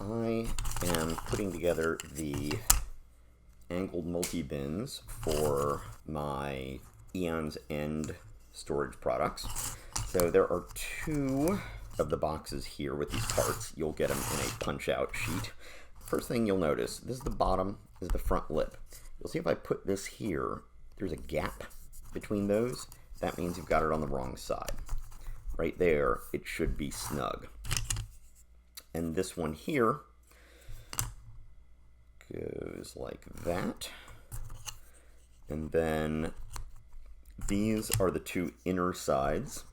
I am putting together the angled multi-bins for my Aeon's End storage products. So there are two of the boxes here with these parts. You'll get them in a punch-out sheet. First thing you'll notice, this is the bottom, this is the front lip. You'll see if I put this here, there's a gap between those. That means you've got it on the wrong side. Right there, it should be snug. And this one here goes like that. And then these are the two inner sides.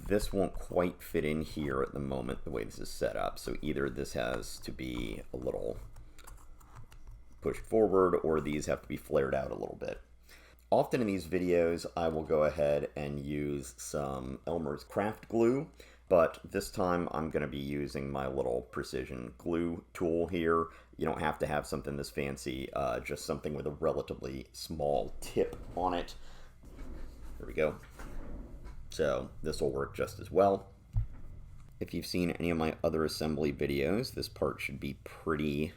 This won't quite fit in here at the moment the way this is set up, so either this has to be a little pushed forward or these have to be flared out a little bit. Often in these videos I will go ahead and use some Elmer's craft glue, but this time I'm going to be using my little precision glue tool here. You don't have to have something this fancy, just something with a relatively small tip on it. There we go. So this will work just as well. If you've seen any of my other assembly videos, this part should be pretty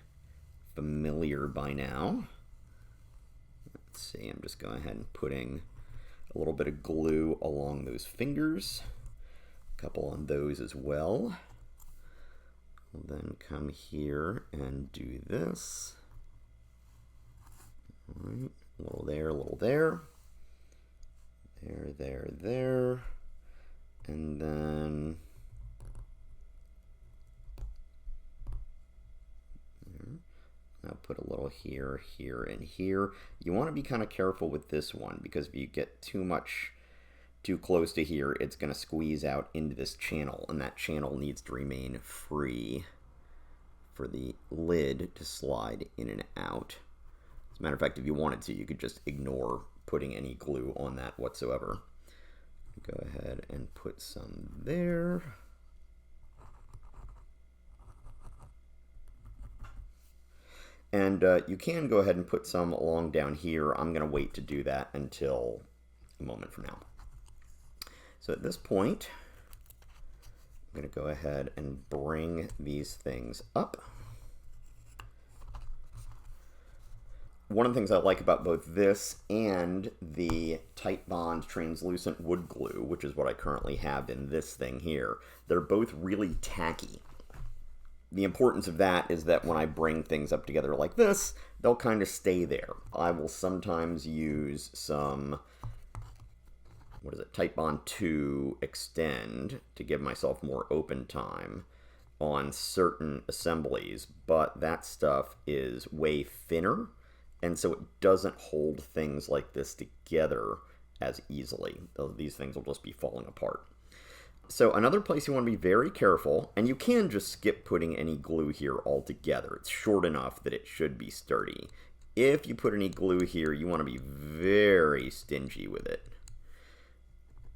familiar by now. Let's see, I'm just going ahead and putting a little bit of glue along those fingers. A couple on those as well. We'll then come here and do this. All right, a little there, a little there. There. And then there. I'll put a little here, here, and here. You want to be kind of careful with this one because if you get too close to here, it's going to squeeze out into this channel, and that channel needs to remain free for the lid to slide in and out. As a matter of fact, if you wanted to, you could just ignore putting any glue on that whatsoever. Go ahead and put some there. And you can go ahead and put some along down here. I'm going to wait to do that until a moment from now. So at this point, I'm going to go ahead and bring these things up. One of the things I like about both this and the Titebond translucent wood glue, which is what I currently have in this thing here, they're both really tacky. The importance of that is that when I bring things up together like this, they'll kind of stay there. I will sometimes use some, Titebond 2 Extend to give myself more open time on certain assemblies, but that stuff is way thinner. And so it doesn't hold things like this together as easily. These things will just be falling apart. So another place you want to be very careful, and you can just skip putting any glue here altogether. It's short enough that it should be sturdy. If you put any glue here, you want to be very stingy with it.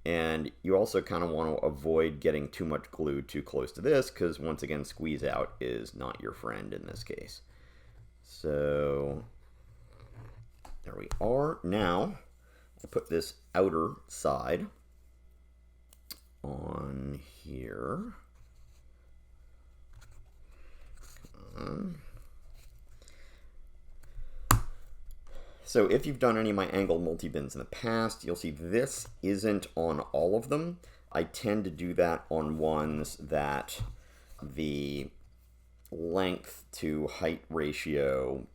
And you also kind of want to avoid getting too much glue too close to this, because once again, squeeze out is not your friend in this case. So there we are. Now, I put this outer side on here. Come on. So if you've done any of my angled multi-bins in the past, you'll see this isn't on all of them. I tend to do that on ones that the length to height ratio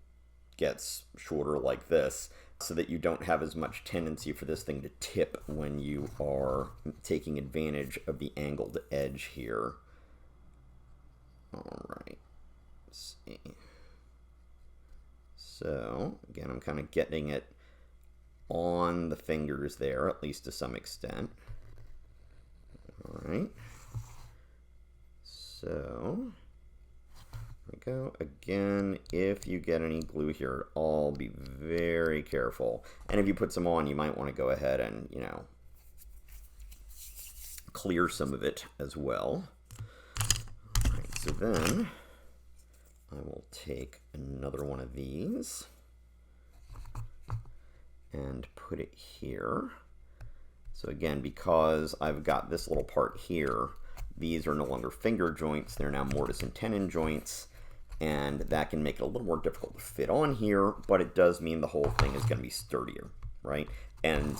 gets shorter like this, so that you don't have as much tendency for this thing to tip when you are taking advantage of the angled edge here. All right, let's see. So again, I'm kind of getting it on the fingers there, at least to some extent. All right, so there we go. Again, if you get any glue here at all, be very careful. And if you put some on, you might want to go ahead and, clear some of it as well. All right, so then I will take another one of these and put it here. So again, because I've got this little part here, these are no longer finger joints, they're now mortise and tenon joints, and that can make it a little more difficult to fit on here, but it does mean the whole thing is going to be sturdier, right? And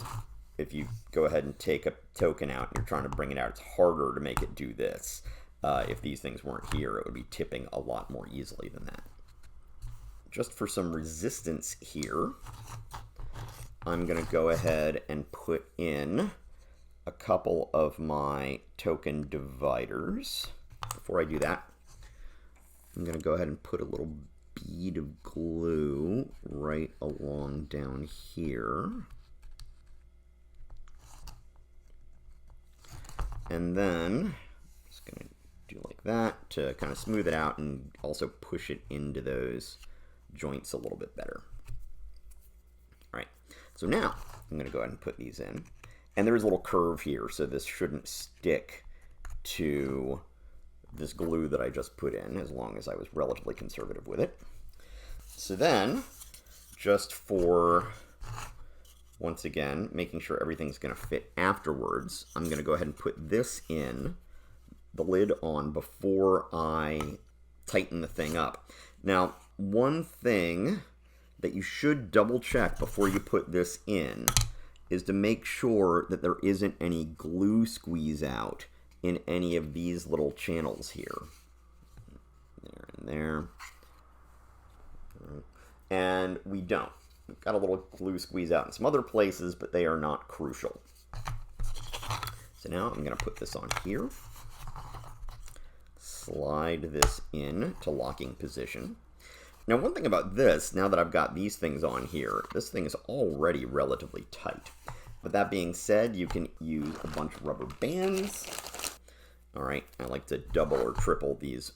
if you go ahead and take a token out and you're trying to bring it out, it's harder to make it do this. If these things weren't here, it would be tipping a lot more easily than that. Just for some resistance here, I'm going to go ahead and put in a couple of my token dividers. Before I do that, I'm going to go ahead and put a little bead of glue right along down here. And then I'm just going to do like that to kind of smooth it out and also push it into those joints a little bit better. All right, so now I'm going to go ahead and put these in. And there's a little curve here, so this shouldn't stick to this glue that I just put in, as long as I was relatively conservative with it. So then, just for, once again, making sure everything's going to fit afterwards, I'm going to go ahead and put this in, the lid on, before I tighten the thing up. Now, one thing that you should double check before you put this in is to make sure that there isn't any glue squeeze out in any of these little channels here. There and there. And we don't. We've got a little glue squeeze out in some other places, but they are not crucial. So now I'm going to put this on here. Slide this in to locking position. Now, one thing about this, now that I've got these things on here, this thing is already relatively tight. But that being said, you can use a bunch of rubber bands. All right, I like to double or triple these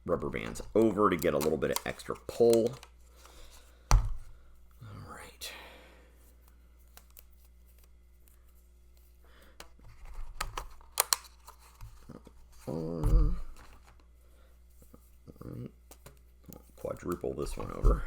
rubber bands over to get a little bit of extra pull. All right. All right. Quadruple this one over.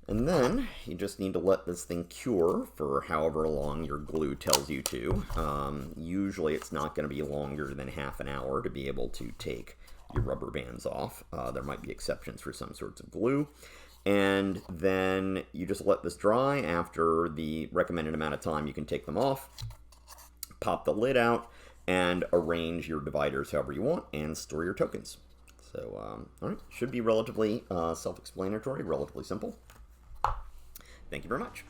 And then you just need to let this thing cure for however long your glue tells you to. Usually it's not going to be longer than half an hour to be able to take your rubber bands off. There might be exceptions for some sorts of glue. And then you just let this dry. After the recommended amount of time, you can take them off, pop the lid out, and arrange your dividers however you want, and store your tokens. So, all right, should be relatively self-explanatory, relatively simple. Thank you very much.